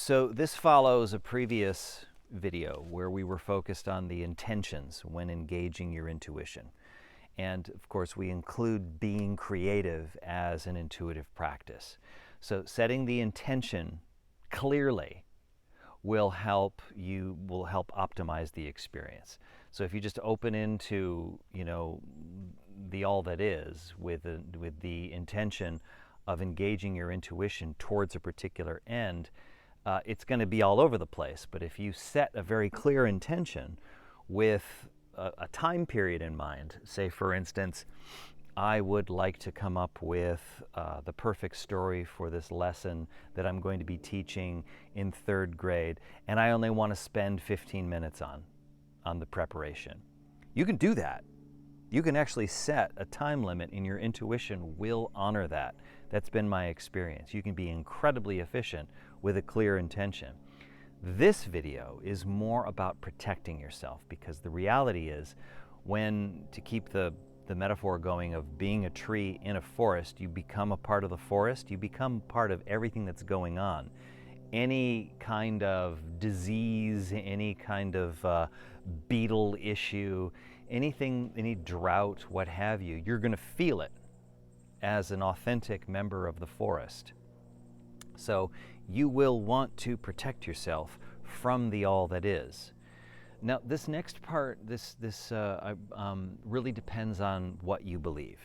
So this follows a previous video where we were focused on the intentions when engaging your intuition. And of course, we include being creative as an intuitive practice. So setting the intention clearly will help optimize the experience. So if you just open into, the all that is with the intention of engaging your intuition towards a particular end, it's going to be all over the place. But if you set a very clear intention with a time period in mind, say for instance, I would like to come up with the perfect story for this lesson that I'm going to be teaching in 3rd grade, and I only want to spend 15 minutes on the preparation. You can do that. You can actually set a time limit, and your intuition will honor that. That's been my experience. You can be incredibly efficient with a clear intention. This video is more about protecting yourself, because the reality is, to keep the metaphor going of being a tree in a forest, you become a part of the forest, you become part of everything that's going on. Any kind of disease, any kind of beetle issue, anything, any drought, what have you, you're going to feel it as an authentic member of the forest. So you will want to protect yourself from the all that is. Now, this next part, really depends on what you believe.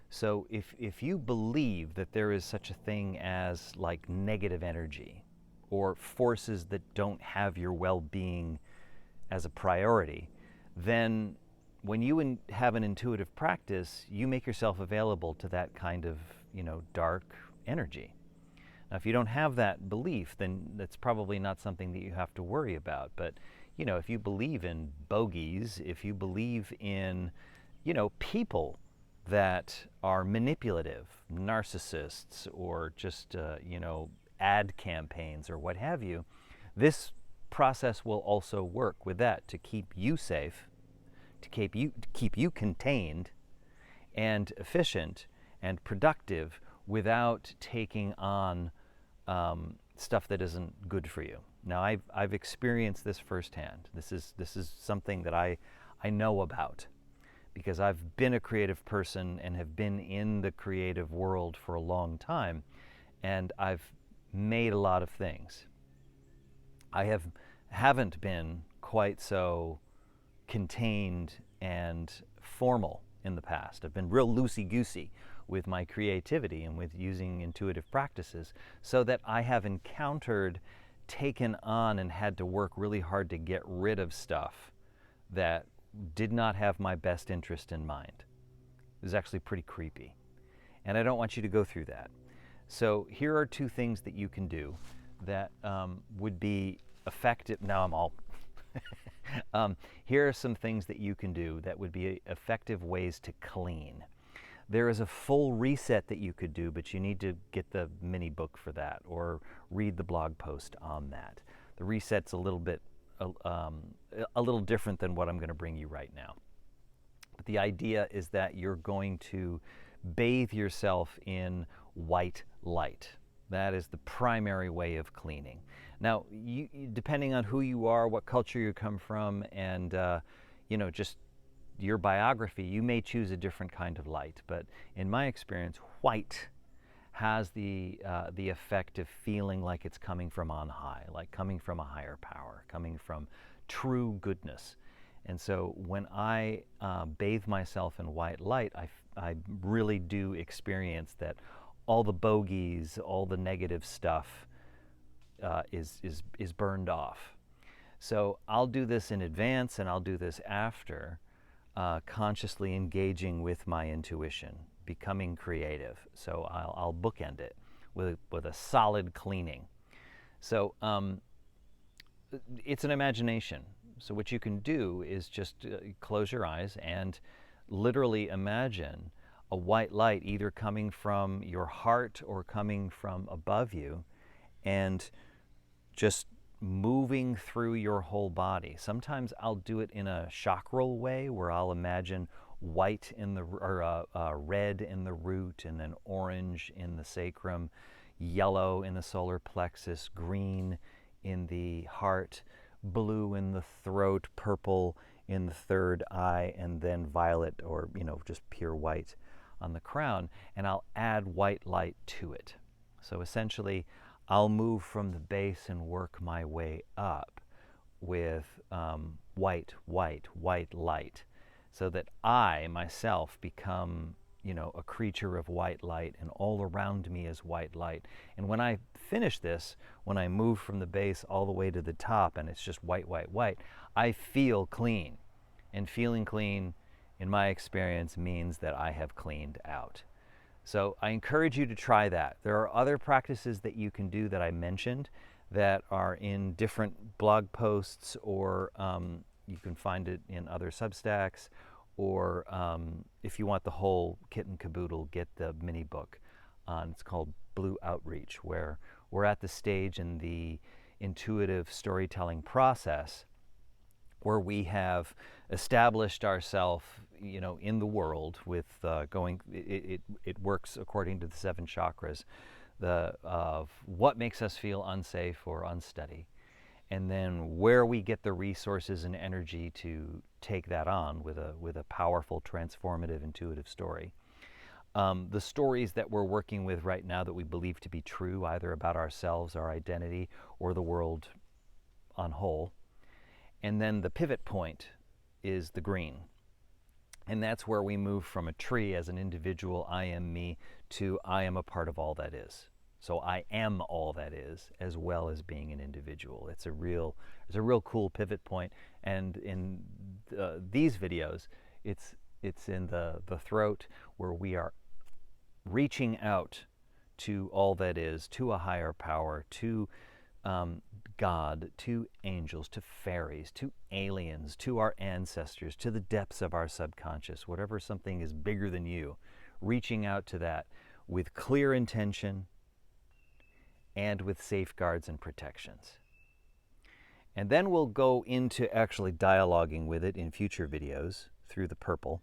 So if you believe that there is such a thing as like negative energy or forces that don't have your well-being as a priority, then when you have an intuitive practice, you make yourself available to that kind of, dark energy. Now, if you don't have that belief, then that's probably not something that you have to worry about. But, if you believe in bogeys, if you believe in, people that are manipulative, narcissists, or just, ad campaigns or what have you, this process will also work with that to keep you safe, to keep you contained and efficient and productive without taking on stuff that isn't good for you. Now, I've experienced this firsthand. This is something that I know about, because I've been a creative person and have been in the creative world for a long time, and I've made a lot of things. I haven't been quite so contained and formal in the past. I've been real loosey-goosey with my creativity and with using intuitive practices, so that I have encountered, taken on, and had to work really hard to get rid of stuff that did not have my best interest in mind. It was actually pretty creepy. And I don't want you to go through that. So here are 2 things that you can do that would be effective. Now I'm all... here are some things that you can do that would be effective ways to clean. There is a full reset that you could do, but you need to get the mini book for that or read the blog post on that. The reset's a little different than what I'm going to bring you right now. But the idea is that you're going to bathe yourself in white light. That is the primary way of cleaning. Now, depending on who you are, what culture you come from, and just your biography, you may choose a different kind of light. But in my experience, white has the effect of feeling like it's coming from on high, like coming from a higher power, coming from true goodness. And so when I bathe myself in white light, I really do experience that all the bogeys, all the negative stuff is burned off. So I'll do this in advance, and I'll do this after consciously engaging with my intuition, becoming creative. So I'll bookend it with a solid cleaning. So it's an imagination. So what you can do is just close your eyes and literally imagine a white light either coming from your heart or coming from above you, and just moving through your whole body. Sometimes I'll do it in a chakral way, where I'll imagine white in the red in the root, and then orange in the sacrum. yellow in the solar plexus, green in the heart, blue in the throat, purple in the third eye, and then violet, or just pure white on the crown. And I'll add white light to it. So essentially, I'll move from the base and work my way up with white light, so that I myself become a creature of white light, and all around me is white light. And when I finish this, when I move from the base all the way to the top and it's just white, I feel clean. And feeling clean, in my experience, means that I have cleaned out. So I encourage you to try that. There are other practices that you can do that I mentioned that are in different blog posts, or you can find it in other Substacks, or if you want the whole kit and caboodle, get the mini book on, it's called Blue Outreach, where we're at the stage in the intuitive storytelling process where we have established ourselves, in the world with it works according to the 7 chakras, of what makes us feel unsafe or unsteady, and then where we get the resources and energy to take that on with a powerful, transformative, intuitive story. The stories that we're working with right now that we believe to be true, either about ourselves, our identity, or the world on whole. And then the pivot point is the green. And that's where we move from a tree as an individual, I am me, to I am a part of all that is. So I am all that is, as well as being an individual. It's a real cool pivot point. And in these videos, it's in the throat, where we are reaching out to all that is, to a higher power, to God, to angels, to fairies, to aliens, to our ancestors, to the depths of our subconscious, whatever something is bigger than you, reaching out to that with clear intention and with safeguards and protections. And then we'll go into actually dialoguing with it in future videos through the purple,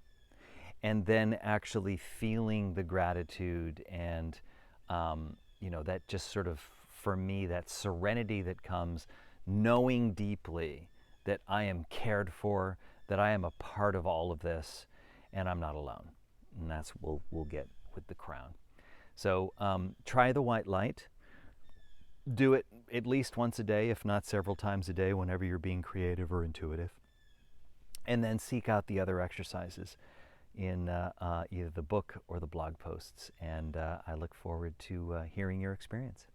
and then actually feeling the gratitude and that just sort of, for me, that serenity that comes knowing deeply that I am cared for, that I am a part of all of this, and I'm not alone. And that's what we'll get with the crown. So try the white light. Do it at least once a day, if not several times a day, whenever you're being creative or intuitive. And then seek out the other exercises in either the book or the blog posts. And I look forward to hearing your experience.